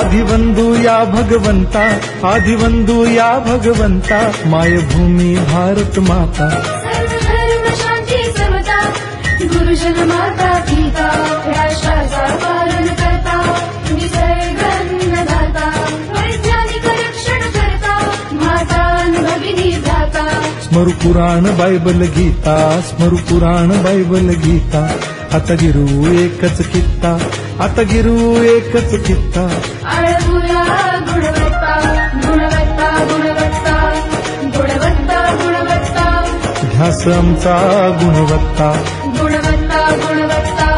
आदिवंदू या भगवंता, आदिवंदू या भगवंता, मायभूमी भारत माता। सर्व धर्म शांती समता, गुरुजन माता पिता, राष्ट्राचा पालन करता, निसर्ग अन्नदाता, वैज्ञानिक रक्षण करता, माता भगिनी भ्राता। स्मरू पुराण बायबल गीता, स्मरू पुराण बायबल गीता, आता गिरू एकच कित्ता, आता गिरू एकच कित्ता। आळवूया गुणवत्ता, गुणवत्ता, गुणवत्ता, गुणवत्ता, गुणवत्ता, ध्यास आमचा गुणवत्ता, गुणवत्ता, गुणवत्ता,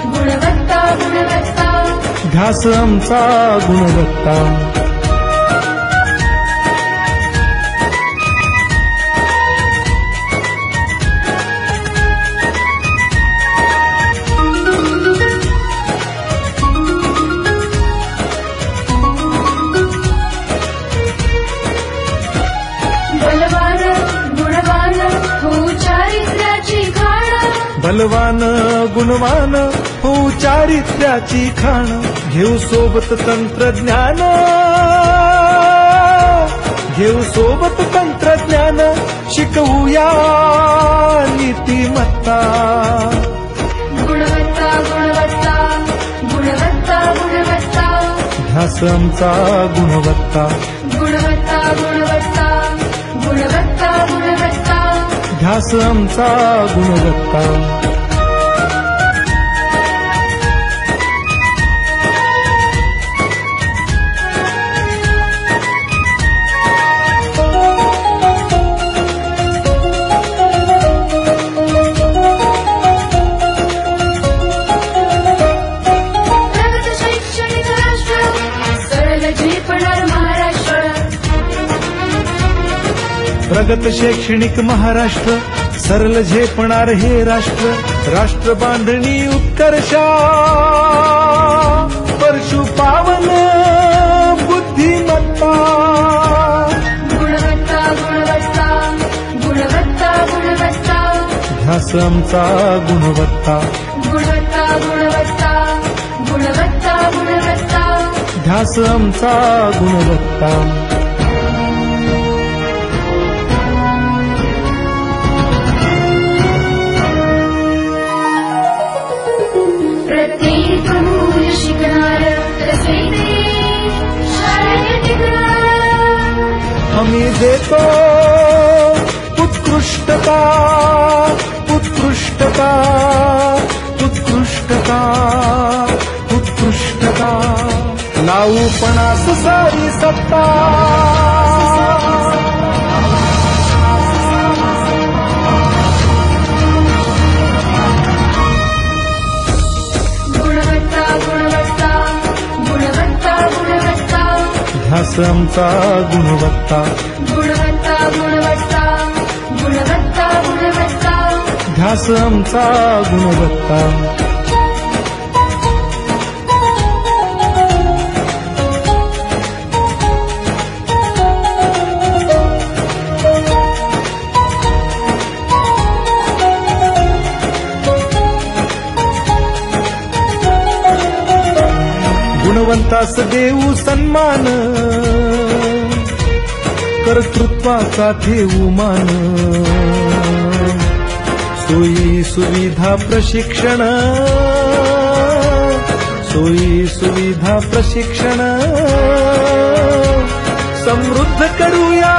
गुणवत्ता, गुणवत्ता। ध्यास आमचा गुणवत्ता। बलवान गुणवान हो चारित्र्याची खाण, बलवान गुणवान हो चारित्र्याची खाण, घेऊ सोबत तंत्रज्ञान, घेऊ सोबत तंत्रज्ञान, शिकवूया नीतिमत्ता। गुणवत्ता, गुणवत्ता, गुणवत्ता, गुणवत्ता, ध्यास आमचा गुणवत्ता, गुणवत्ता, गुणवत्ता, गुणवत्ता, गुणवत्ता। ध्यास आमचा गुणवत्ता। प्रगत शैक्षणिक राष्ट्र, सरळ झेपणार महाराष्ट्र। प्रगत शैक्षणिक महाराष्ट्र, सरल झेपणार हे राष्ट्र, राष्ट्र बांधणी उत्कर्षा, परशु पावन बुद्धिमत्ता। गुणवत्ता, गुणवत्ता, गुणवत्ता, गुणवत्ता, ध्यास आमचा गुणवत्ता, गुणवत्ता, गुणवत्ता, गुणवत्ता, गुणवत्ता। ध्यास आमचा गुणवत्ता। प्रत्येक मूल शिकणार, तसे ते शाळेत टिकणार। आम्ही देतो उत्कृष्टता, उत्कृष्टता, उत्कृष्टता, उत्कृष्टता, लावू पणास सारी सत्ता। गुणवत्ता, गुणवत्ता, गुणवत्ता, गुणवत्ता, ध्यास आमचा गुणवत्ता, गुणवत्ता, गुणवत्ता, गुणवत्ता, गुणवत्ता। ध्यास आमचा गुणवत्ता। गुणवंतास देऊ सन्मान, कर्तृत्वाचा ठेवू मान, सोयी सुविधा प्रशिक्षण, सोयी सुविधा प्रशिक्षण, समृद्ध करूया